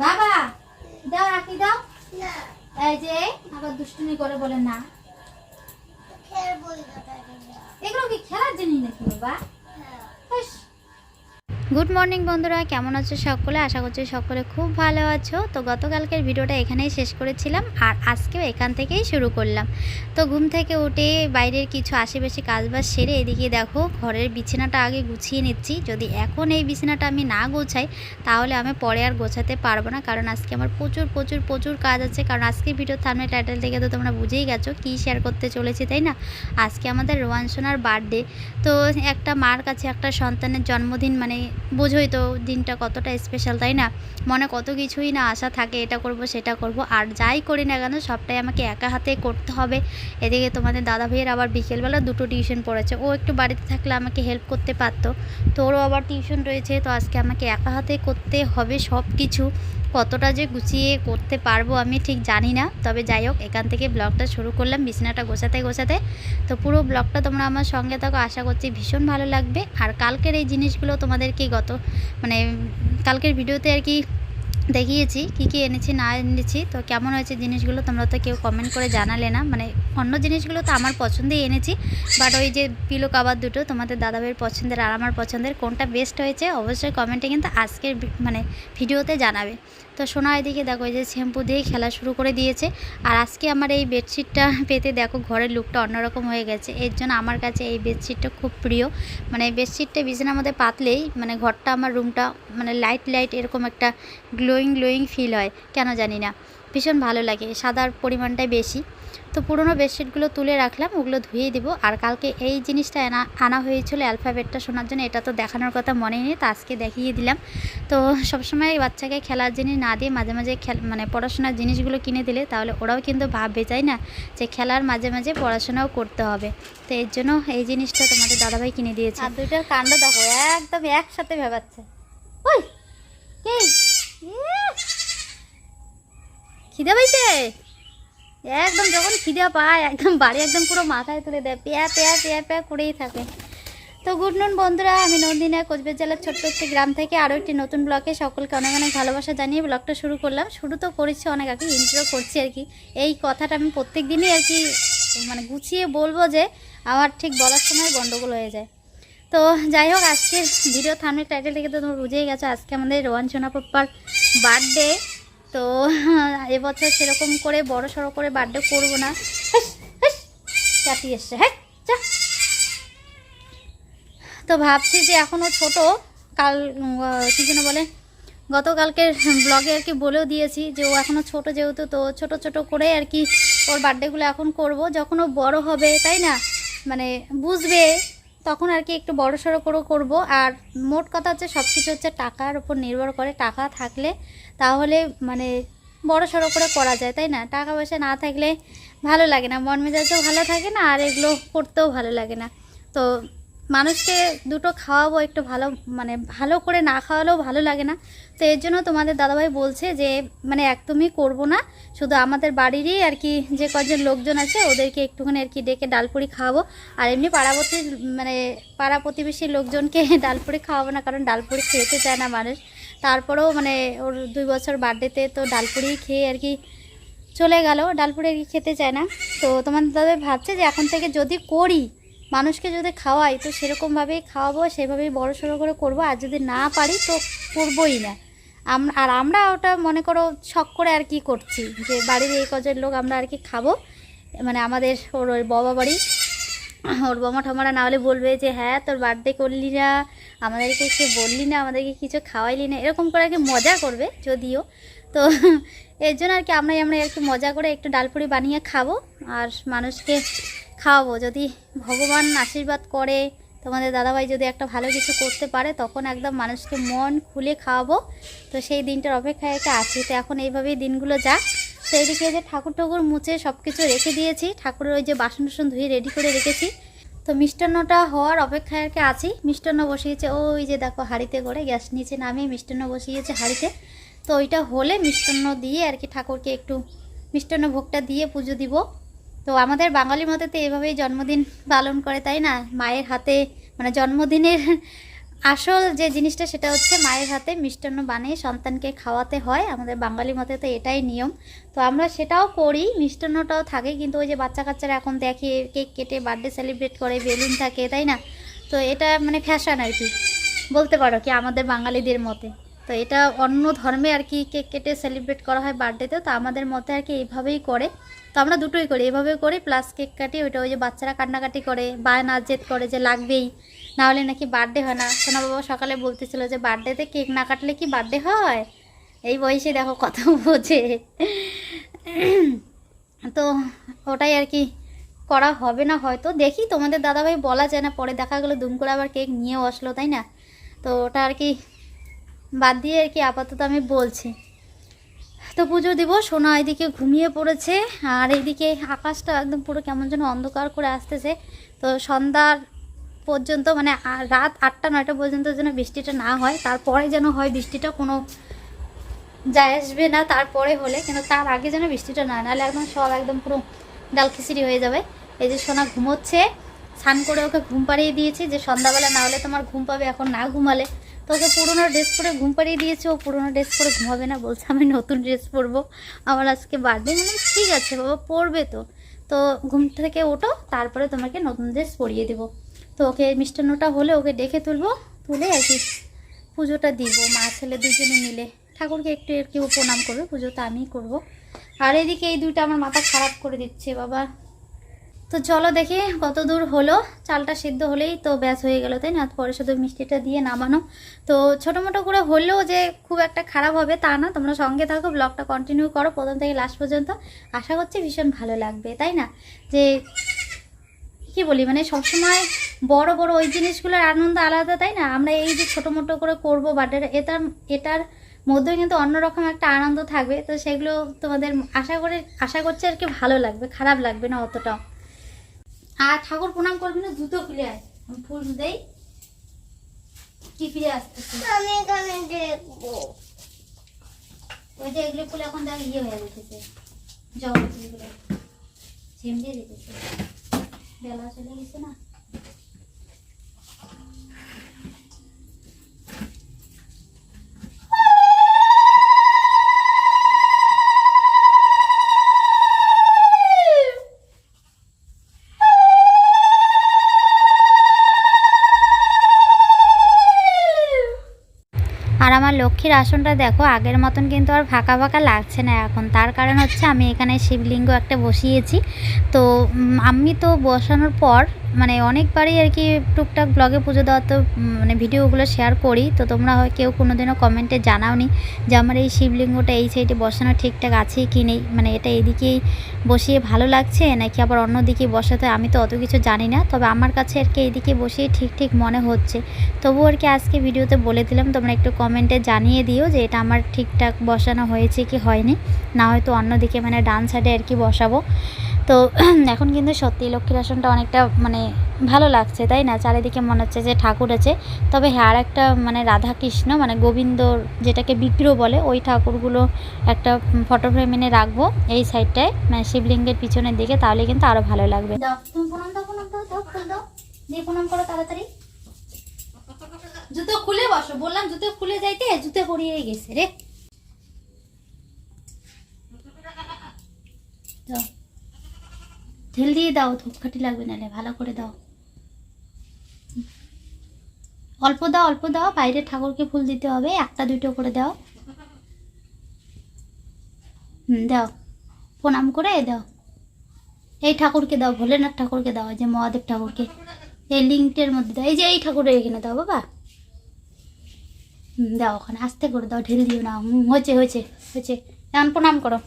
বাবা দাও রাখি দাও। এই যে আবার দুষ্টুমি করে বলে না, এগুলো কি খেলার জিনিস নাকি বাবা? গুড মর্নিং বন্ধুরা, কেমন আছো সকলে? আশা করছি সকলে খুব ভালো আছো। তো গতকালকের ভিডিওটা এখানেই শেষ করেছিলাম আর আজকেও এখান থেকেই শুরু করলাম। তো ঘুম থেকে উঠে বাইরের কিছু আশেপাশে কাজবাজ সেরে এদিকে দেখো ঘরের বিছানাটা আগে গুছিয়ে নিচ্ছি। যদি এখন এই বিছানাটা আমি না গোছাই তাহলে আমি পরে আর গোছাতে পারবো না, কারণ আজকে আমার প্রচুর প্রচুর প্রচুর কাজ আছে। কারণ আজকে ভিডিও থাম্বনেল টাইটেল থেকে তো তোমরা বুঝেই গেছো কী শেয়ার করতে চলেছি, তাই না? আজকে আমাদের রোয়ান সোনার বার্থডে। তো একটা মার কাছে একটা সন্তানের জন্মদিন মানে বোঝোই তো দিনটা কতটা স্পেশাল, তাই না? মনে কত কিছুই না আশা থাকে, এটা করব সেটা করব, আর যাই করি না কেন সবটাই আমাকে একা হাতে করতে হবে। এদিকে তোমাদের দাদা ভাইয়ের আবার বিকেলবেলা দুটো টিউশন পড়েছে, ও একটু বাড়িতে থাকলে আমাকে হেল্প করতে পারতো, তো ওরও আবার টিউশন রয়েছে। তো আজকে আমাকে একা হাতে করতে হবে সব কিছু। কতটা যে গুছিয়ে করতে পারবো আমি ঠিক জানি না, তবে যাই হোক এখান থেকে ব্লগটা শুরু করলাম বিছানাটা গোছাতে গোছাতে। তো পুরো ব্লগটা তোমরা আমার সঙ্গে থাকো, আশা করছি ভীষণ ভালো লাগবে। আর কালকের এই জিনিসগুলো তোমাদেরকে কালকের ভিডিওতে আর কি দেখিয়েছি কী কী এনেছি না এনেছি। তো কেমন হয়েছে জিনিসগুলো তোমরা তো কেউ কমেন্ট করে জানালে না। মানে অন্য জিনিসগুলো তো আমার পছন্দেই এনেছি, বাট ওই যে পিলো কাভার দুটো তোমাদের দাদাভাইয়ের পছন্দের আর আমার পছন্দের কোনটা বেস্ট হয়েছে অবশ্যই কমেন্টে কিন্তু আজকের ভিডিওতে জানাবে। তো সোনা এদিকে দেখো এই যে শ্যাম্পু দিয়ে খেলা শুরু করে দিয়েছে। আর আজকে আমার এই বেডশিটটা পেতে দেখো ঘরের লুকটা অন্যরকম হয়ে গেছে। এর জন্য আমার কাছে এই বেডশিটটা খুব প্রিয়। মানে বেডশিটটা বিছানার মধ্যে পাতলেই মানে ঘরটা আমার রুমটা মানে লাইট লাইট এরকম একটা গ্লোয়িং ফিল হয়, কেন জানি না, ভীষণ ভালো লাগে। সাদার পরিমাণটাই বেশি। তো পুরোনো বেডশিটগুলো তুলে রাখলাম, ওগুলো ধুয়ে দিব। আর কালকে এই জিনিসটা আনা হয়েছিল অ্যালফাবেটটা শোনার জন্য, এটা তো দেখানোর কথা মনে নেই, তো আজকে দেখিয়ে দিলাম। তো সবসময় বাচ্চাকে খেলার জিনিস না দিয়ে মাঝে মাঝে পড়াশোনার জিনিসগুলো কিনে দিলে তাহলে ওরাও কিন্তু ভাববে, তাই না, যে খেলার মাঝে মাঝে পড়াশোনাও করতে হবে। তো এর জন্য এই জিনিসটা তোমাদের দাদাভাই কিনে দিয়েছে। আর দুইটার কাণ্ড দেখো একদম একসাথে ভেবাচ্ছে। ওই কি খিদে পাইছে? একদম যখন খিদে পায় একদম বাড়ি একদম পুরো মাথায় তুলে দেয়, পেয়া পেয়া পেয়া পেয়া করেই থাকে। তো গুড নুন বন্ধুরা, আমি নন্দিনা, কোচবিহার জেলার ছোট্ট একটি গ্রাম থেকে আরও একটি নতুন ব্লগে সকলকে অনেক অনেক ভালোবাসা জানিয়ে ব্লগটা শুরু করলাম। শুরু তো করেছি অনেক আগে, ইন্ট্রো করছি আর কি। এই কথাটা আমি প্রত্যেক দিনই আর কি মানে গুছিয়ে বলবো, যে আমার ঠিক বলার সময় গন্ডগোল হয়ে যায়। তো যাই হোক আজকের ভিডিও থাম্বনেল টাইটেল থেকে তো তোমরা বুঝেই গেছো আজকে আমাদের রোয়ান সোনা পাপ্পার বার্থডে। তো এবছর সেরকম করে বড় সড়ো করে বার্থডে করবো না। চাটি এসছে, হ্যাঁ চা। তো ভাবছি যে এখনও ছোট, কাল কী যেন বলে গতকালকের ব্লগে আর কি বলেও দিয়েছি যে ও এখনও ছোট, যেহেতু তো ছোট ছোট করে আর কি ওর বার্থডেগুলো এখন করব। যখন ও বড় হবে, তাই না, মানে বুঝবে, তখন আর কি একটু বড় সড়ো করে করবো। আর মোট কথা হচ্ছে সব কিছু হচ্ছে টাকার উপর নির্ভর করে। টাকা থাকলে তাহলে মানে বড় সড়ো করে করা যায়, তাই না? টাকা পয়সা না থাকলে ভালো লাগে না, মন মেজাজও ভালো থাকে না, আর এগুলো করতেও ভালো লাগে না। তো মানুষকে দুটো খাওয়াবো একটু ভালো, মানে ভালো করে না খাওয়ালেও ভালো লাগে না। তো এর জন্য তোমাদের দাদাভাই বলছে যে মানে একদমই করব না, শুধু আমাদের বাড়িরই আর কি যে কজন লোকজন আছে ওদেরকে একটুখানি আর কি ডেকে ডালপুরি খাওয়াবো। আর এমনি পাড়া প্রতিবেশী লোকজনকে ডালপুরি খাওয়াবো না, কারণ ডালপুরি খেতে চায় না মানুষ। তারপরেও মানে ওর 2 বছর বার্থডেতে তো ডালপুরি খেয়ে আর কি চলে গেল, ডালপুরি আর কি খেতে চায় না। তো তোমাদের দাদাভাই ভাবছে যে এখন থেকে যদি করি, মানুষকে যদি খাওয়াই, তো সেরকমভাবেই খাওয়াবো, সেভাবেই বড় সড়ো করে করবো। আর যদি না পারি তো করবোই না। আমরা ওটা মনে করো শখ করে আর কি করছি, যে বাড়ির এই কজন লোক আমরা আর কি খাবো, মানে আমাদের ওর বাবা বাড়ি, ওর বাবা ঠামারা না হলে বলবে যে হ্যাঁ তোর বার্থডে করলি না, আমাদেরকে কে বললি না, আমাদেরকে কিছু খাওয়াইলি না, এরকম করে আর কি মজা করবে যদিও। তো এর জন্য আর কি আমরা আর কি মজা করে একটু ডালপুরি বানিয়ে খাবো আর মানুষকে খাওয়াবো। যদি ভগবান আশীর্বাদ করে, তোমাদের দাদাভাই যদি একটা ভালো কিছু করতে পারে, তখন একদম মানুষকে মন খুলে খাওয়াবো। তো সেই দিনটার অপেক্ষায় একটা আছি। তো এখন এইভাবেই দিনগুলো যাক। তো এইদিকে যে ঠাকুর মুছে সব কিছু রেখে দিয়েছি, ঠাকুরের ওই যে বাসন ধুয়ে রেডি করে রেখেছি। তো মিষ্টান্নটা হওয়ার অপেক্ষায় আর কি আছি। মিষ্টান্ন বসিয়েছে ওই যে দেখো হাঁড়িতে করে, গ্যাস নিচে নামিয়ে মিষ্টান্ন বসিয়েছে হাঁড়িতে। তো ওইটা হলে মিষ্টান্ন দিয়ে আর কি ঠাকুরকে একটু মিষ্টান্ন ভোগটা দিয়ে পুজো দিব। তো আমাদের বাঙালি মতে তো এভাবেই জন্মদিন পালন করে, তাই না? মায়ের হাতে মানে জন্মদিনের আসল যে জিনিসটা সেটা হচ্ছে মায়ের হাতে মিষ্টান্ন বানিয়ে সন্তানকে খাওয়াতে হয়, আমাদের বাঙালি মতে তো এটাই নিয়ম। তো আমরা সেটাও করি, মিষ্টান্নটাও থাকে, কিন্তু ওই যে বাচ্চা কাচ্চারা এখন দেখে কেক কেটে বার্থডে সেলিব্রেট করে, বেলুন থাকে, তাই না? তো এটা মানে ফ্যাশন আর কি বলতে পারো, কি আমাদের বাঙালিদের মতে। তো এটা অন্য ধর্মে আর কি কেক কেটে সেলিব্রেট করা হয় বার্থডেতে, তো আমাদের মতে আর কি এইভাবেই করে। তো আমরা দুটোই করি, এভাবেই করি, প্লাস কেক কাটি। ওইটা ওই যে বাচ্চারা কান্নাকাটি করে, বায়না জেদ করে যে লাগবেই, না হলে নাকি বার্থডে হয় না। সোনা বাবা সকালে বলতেছিল যে বার্থডেতে কেক না কাটলে কি বার্থডে হয়? এই বয়সে দেখো কত বোঝে। তো ওটাই আর কি করা হবে না হয়তো, দেখি। তোমাদের দাদাভাই বলা যায় না, পরে দেখা গেলো দুম করে আবার কেক নিয়েও আসলো, তাই না? তো ওটা আর কি বাদ দিয়ে আর কি আপাতত আমি বলছি। তো পুজো দিব, সোনা এদিকে ঘুমিয়ে পড়েছে, আর এইদিকে আকাশটা একদম পুরো কেমন যেন অন্ধকার করে আসতেছে। তো সন্ধ্যার পর্যন্ত মানে রাত 8টা-9টা পর্যন্ত যেন বৃষ্টিটা না হয়, তারপরে যেন হয় বৃষ্টিটা, কোনো যায় আসবে না তারপরে হলে, কিন্তু তার আগে যেন বৃষ্টিটা না, নাহলে একদম সব একদম পুরো ডাল খিচুড়ি হয়ে যাবে। এই যে সোনা ঘুমোচ্ছে, স্নান করে ওকে ঘুম পাড়িয়ে দিয়েছি, যে সন্ধ্যাবেলা না হলে তোমার ঘুম পাবে, এখন না ঘুমালে। তো ওকে পুরোনো ড্রেস পরে ঘুম পাড়িয়ে দিয়েছে, ও পুরোনো ড্রেস পরে ঘুমাবে না, বলছে আমি নতুন ড্রেস পরবো, আমার আজকে বার্থডে। মানে ঠিক আছে বাবা, পরবে তো। তো ঘুম থেকে ওঠো, তারপরে তোমাকে নতুন ড্রেস পরিয়ে দেবো। তো ওকে মিষ্টান্নটা হলে ওকে ডেকে তুলবো, তুলে আর কি পুজোটা দিব, মা ছেলে দুজনে মিলে। ঠাকুরকে একটু একটু প্রণাম করবে, পুজোটা আমিই করবো। আর এদিকে এই দুইটা আমার মাথা খারাপ করে দিচ্ছে বাবা। তো চলো দেখি কত দূর হলো, চালটা সিদ্ধ হলেই তো ব্যাস হয়ে গেল, তাই না? পরে শুধু মিষ্টিটা দিয়ে নামানো। তো ছোটো মোটো করে হলেও যে খুব একটা খারাপ হবে তা না, তোমরা সঙ্গে থাকো, ব্লগটা কন্টিনিউ করো প্রথম থেকে লাস্ট পর্যন্ত, আশা করছি ভীষণ ভালো লাগবে, তাই না? যে কি বলি, মানে সবসময় বড় বড় ওই জিনিসগুলোর আনন্দ আলাদা, তাই না? আমরা এই যে ছোটো মোটো করে করবো বার্থডে, এটার মধ্যে কিন্তু অন্যরকম একটা আনন্দ থাকবে। তো সেগুলো তোমাদের আশা করছি আর কি ভালো লাগবে, খারাপ লাগবে না অতটাও। আর ঠাকুর প্রণাম করবি না, জুতো খুলে আয়, আমি ফুল দেই, কি ফিরে আসতেছি আমি এখানে দেখবো। ওই যে এগুলো ফুল এখন দেখ ইয়ে হয়ে যেতেছে, জগৎগুলো ঝেমড়ে যেতেছে, বেলা চলে গেছে না। আর আমার লক্ষ্মীর আসনটা দেখো, আগের মতন কিন্তু আর ফাঁকা ফাঁকা লাগছে না এখন। তার কারণ হচ্ছে আমি এখানে শিবলিঙ্গ একটা বসিয়েছি। তো আমি তো বসানোর পর মানে অনেকবারই আর কি টুকটাক ব্লগে পুজো দেওয়ার তো মানে ভিডিওগুলো শেয়ার করি। তো তোমরা হয় কেউ কোনোদিনও কমেন্টে জানাওনি যে আমার এই শিবলিঙ্গটা এই সাইডে বসানো ঠিকঠাক আছে কি নেই, মানে এটা এদিকেই বসিয়ে ভালো লাগছে নাকি আবার অন্য দিকে বসাতে, আমি তো অত কিছু জানি না। তবে আমার কাছে আর কি এইদিকে বসিয়ে ঠিক মনে হচ্ছে। তবু আর কি আজকে ভিডিওতে বলে দিলাম, তোমরা একটু কমেন্টে জানিয়ে দিও যে এটা আমার ঠিকঠাক বসানো হয়েছে কি হয়নি, না হয়তো অন্যদিকে মানে ডান সাইডে আর কি বসাবো। তো এখন কিন্তু সত্যি লক্ষ্মীর আসনটা অনেকটা মানে ভালো লাগছে, তাই না? চারিদিকে মনে হচ্ছে যে ঠাকুর আছে। তবে হ্যাঁ, আর একটা মানে রাধাকৃষ্ণ মানে গোবিন্দর যেটাকে বিগ্রহ বলে, ওই ঠাকুরগুলো একটা ফটো ফ্রেম এনে রাখবো এই সাইডটায়, মানে শিবলিঙ্গের পিছনের দিকে, তাহলে কিন্তু আরো ভালো লাগবে। দাও তুমি প্রণাম দাও, প্রণাম দাও, দাও ফুল দাও, দিয়ে প্রণাম করো তাড়াতাড়ি। জুতো খুলে বসো, বললাম জুতো খুলে যাইতে, জুতো পরিয়ে গেছে রে। দাও ঢেল দিয়ে দাও, ধূপকাঠি লাগবে, নাহলে ভালো করে দাও, অল্প দাও অল্প দাও, বাইরে ঠাকুরকে ফুল দিতে হবে, একটা দুটো করে দাও। দাও প্রণাম করে দাও, এই ঠাকুরকে দাও, ভোলেনাথ ঠাকুরকে দাও, এই যে মহাদেব ঠাকুরকে, এই লিঙ্কটের মধ্যে দাও, এই যে এই ঠাকুরের এখানে দাও বাবা। দাও ওখানে আস্তে করে দাও, ঢেল দিও না। হয়েছে হয়েছে হয়েছে, এখন প্রণাম করো।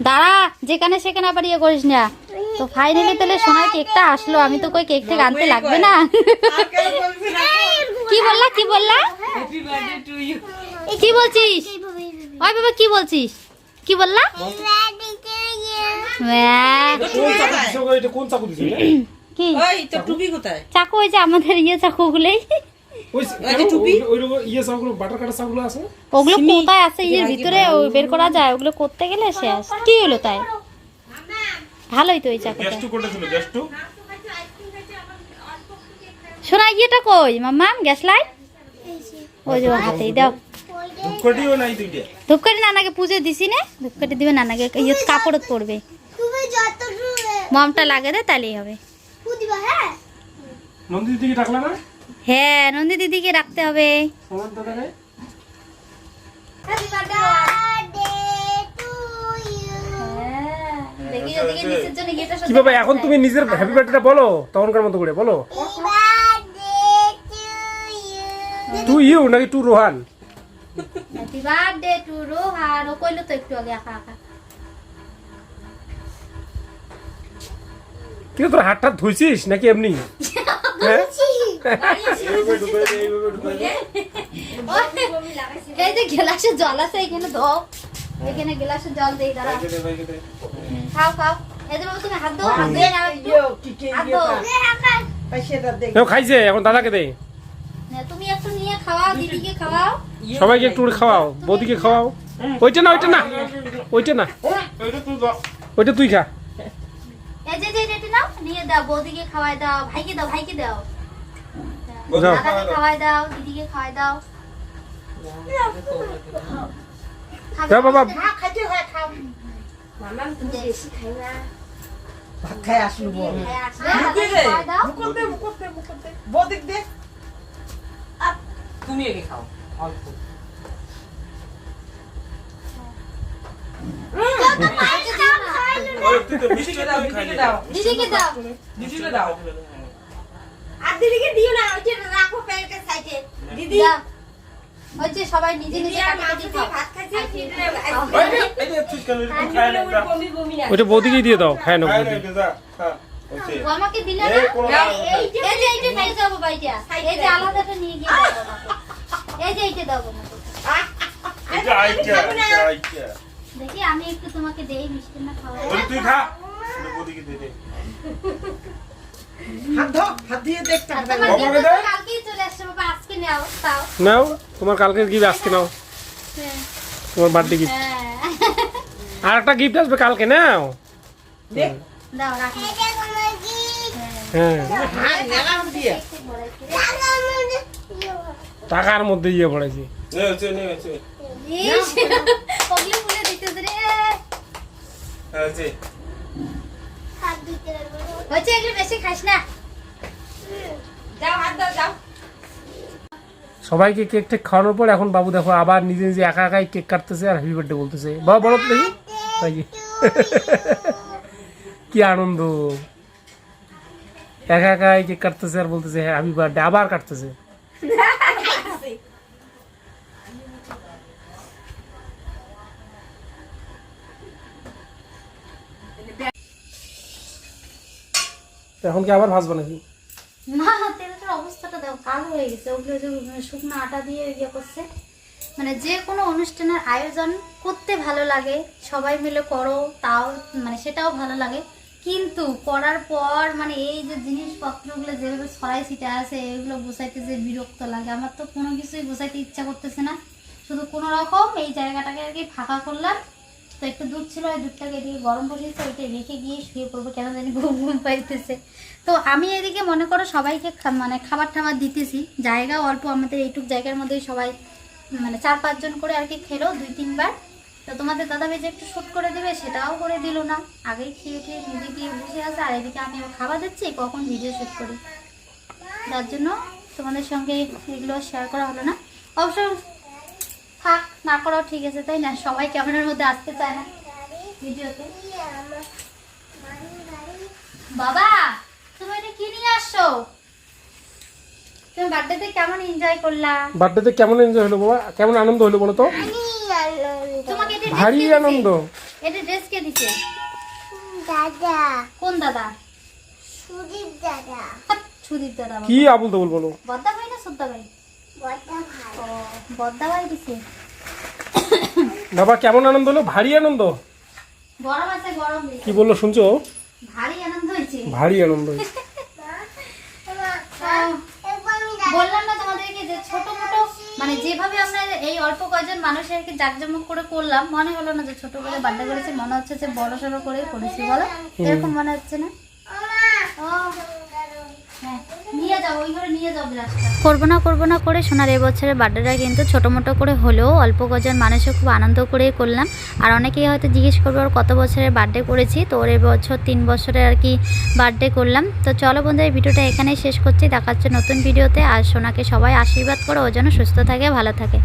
দাঁড়া, যেখানে সেখানে আবার ইয়ে করিস না। তো ফাইনালি তাহলে সোনার কেকটা আসলো, আমি তো কই কেক থেকে আনতে লাগবে না। কি বললা কি বললা, কি বলছিস ওই বাবা, কি বলছিস, কি বললা? চাকু, ওই যে আমাদের ইয়ে চাকুগুলোই, ওগুলো কোথায় আছে এর ভিতরে বের করা যায়, ওগুলো করতে গেলে শেষ। কি হলো তাই? ভালোই তো এই চাকুটা। গ্যাস টু কোনটা ছিল? গ্যাস টু শোনা ইয়েটা কই মাম্মা? গ্যাস লাইট ওই যে হাতেই দাও। ধূপকাঠিও নাই দুইটা। ধূপকাঠি নানাকে পুজো দিছি না, ধূপকাঠি দিবে নানাকে, ইয়ে কাপড়ত পড়বে। মমটা লাগে দে তাহলেই হবে। নন্দী দিদিকে ডাকলা না? হ্যাঁ নন্দী দিদিকে রাখতে হবে। সমান দাদাকে কি বাবা, এখন তুমি নিজের হ্যাপি বার্থডেটা বলো তখনকার মতো করে বলো। টু ইউ নাকি to Rohan? Happy birthday to Rohan. ও কইলো তো একটু আগে একা একা। কিন্তু তোর হাতটা ধুইছিস নাকি এমনি? হ্যাঁ এই যে গ্লাসে জল আছে এখানে দাও, এখানে গ্লাসে জল দেই দাঁড়া। খাও খাও। এই যে বাবা তুমি হাত দাও, হাত দিয়ে নাও একটু। হাত দাও। খাইছে, এখন দাদাকে দে। তুমি একটু নিয়ে খাওয়াও, দিদিকে খাওয়াও, সবাইকে একটু করে খাওয়াও, বৌদিকে খাওয়াও। ওইটা না, ওইটা না, ওইটা না, ওইটা তুই খা। এই যে যে এটা নাও, নিয়ে দাও, বৌদিকে খাওয়াই দাও, ভাইকে দাও, ভাইকে দাও, দাও। দাদাকে খাওয়াই দাও, দিদিকে খাওয়াই দাও। দাও বাবা। খাইতে হয় খাও মামা তুমি বেশি খাই না ভাত খাই আসলু বল খাওয়াই দাও। মুকুতে বদিক দে তুমি একে খাও অল্প দিদিকে দাও, দিদিকে দাও আর দিদিকে দিও না ওই যে রাখো প্যাকেটের সাইডে দিদি দাও। ওই যে সবাই নিজে নিজে কাটি খাও। ভাত খাইছে ওইটা বৌদিকেই দিয়ে দাও, খায় না বৌদি। ও আমাকে দিলে না? এই যে এইটা নিয়ে যাবো বাইটা, এই যে আলাদাটা নিয়ে গিয়ে দাও আমাকে। এই যে এইটা দাও আমাকে। দেখি আমি একটু তোমাকে দেই, মিষ্টি না খাওয়াই। তুই খা, বৌদিকে দে দে। হাত দিয়ে দেখতে হবে তোমার বাবাকে gift দে। তো কালকেই চলে আসছে বাবা, আজকে নাও তাও। নাও, তোমার কালকের গিফট আজকে নাও, হ্যাঁ। তোমার বার্থডে গিফট। হ্যাঁ। আর একটা গিফট আসবে কালকে, নাও। দেখ দাও রাখো। হ্যাঁ, হ্যাঁ নাম দিয়ে টাকার মধ্যে ইয়ে পড়েছে। ইস, ওগুলো ফুলে দিতেছে রে। হচ্ছে এগুলো বেশি খাস না। যাও হাত দাও যাও সবাইকে কেক টেক খাওয়ানোর পর এখন বাবু দেখো আবার নিজে নিজে একা একাই কেক কাটতেছে আর হ্যাপি বার্থডে বলতেছে। বাবা বলো তো দেখি, এই যে। কি আনন্দ, একা একাই কেক কাটতেছে আর বলতেছে হ্যাপি বার্থডে, আবার কাটতেছে। এখন কি আবার ভাজবো নাকি? না তেলটার অবস্থাটা দেখো কালো হয়ে গেছে। ওগুলো যে শুকনো আটা দিয়ে ইয়ে করছে। মানে যে কোনো অনুষ্ঠানের আয়োজন করতে ভালো লাগে, সবাই মিলে করো তাও মানে সেটাও ভালো লাগে, কিন্তু করার পর মানে এই যে জিনিসপত্রগুলো যেভাবে ছড়াই ছিটে আছে এগুলো গুছাইতে যে বিরক্ত লাগে। আমার তো কোনো কিছুই গুছাইতে ইচ্ছা করতেছে না, শুধু কোনো রকম এই জায়গাটাকে আর কি ফাঁকা করলাম। তো একটু দুধ ছিল, ওই দুধটাকে এদিকে গরম বসিয়েছে, ওইটা রেখে গিয়ে শুয়ে পড়বো, কেন জানি ঘুম ঘুম পাইতেছে। তো আমি এদিকে মনে করো সবাইকে মানে খাবার টাবার দিতেছি, জায়গা অল্প, আমাদের এইটুক জায়গার মধ্যেই সবাই মানে 4-5 জন করে আর কি খেলো 2-3 বার। তো তোমাদের দাদা ভাই যে একটু শ্যুট করে দেবে সেটাও করে দিল না, আগেই খেয়ে খেয়ে নিজে গিয়ে বসে আছে, আর এদিকে আমি খাবার দিচ্ছি কখন ভিডিও শ্যুট করি, যার জন্য তোমাদের সঙ্গে এগুলো শেয়ার করা হলো না। অবশ্য থাক, না করাও ঠিক আছে, তাই না? সবাই ক্যামেরার মধ্যে আসতে চায় না ভিডিওতে। বাবা তুমি এটা কি নিয়ে আসছো? তুমি বার্থডেতে কেমন এনজয় করলা? বার্থডেতে কেমন এনজয় হলো বাবা, কেমন আনন্দ হলো বলো তো? তোমাকে এটা ভারী আনন্দ। এটা ড্রেস কে দিছে? দাদা কোন দাদা? সুদীপ দাদা সুদীপ দাদা। কি আবুল তাবুল বলো? বদ্দা ভাই না সুদ্দা ভাই? বড় ভাই ও বদ্দা ভাই দিছে। বাবা কেমন আনন্দ হলো? ভারী আনন্দ। গরম আছে, গরম দিছে। কি বললো শুনছো? ভারী আনন্দ হয়েছে। ভারী আনন্দ হয়েছে। বললাম না তোমাদেরকে যে ছোট মোটো মানে যেভাবে আমরা এই অল্প কয়েকজন মানুষের আর কি জাঁকজমক করে করলাম, মনে হলো না যে ছোট করে বার্থডে করেছি, মনে হচ্ছে যে বড় সড়ো করে করেছি, বলো এরকম মনে হচ্ছে না? হ্যাঁ, নিয়ে যাও ওই ঘরে, নিয়ে যাও গ্লাসটা। করবো না করে সোনার এবছরের বার্থডেটা কিন্তু ছোটো মোটো করে হলেও অল্প কজন মানুষও খুব আনন্দ করেই করলাম। আর অনেকেই হয়তো জিজ্ঞেস করবে ওর কত বছরের বার্থডে করেছি, তো ওর এবছর 3 বছরের আর কি বার্থডে করলাম। তো চলো বন্ধুরা, এই ভিডিওটা এখানেই শেষ করছি, দেখা হচ্ছে নতুন ভিডিওতে। আর সোনাকে সবাই আশীর্বাদ করো ও যেন সুস্থ থাকে, ভালো থাকে।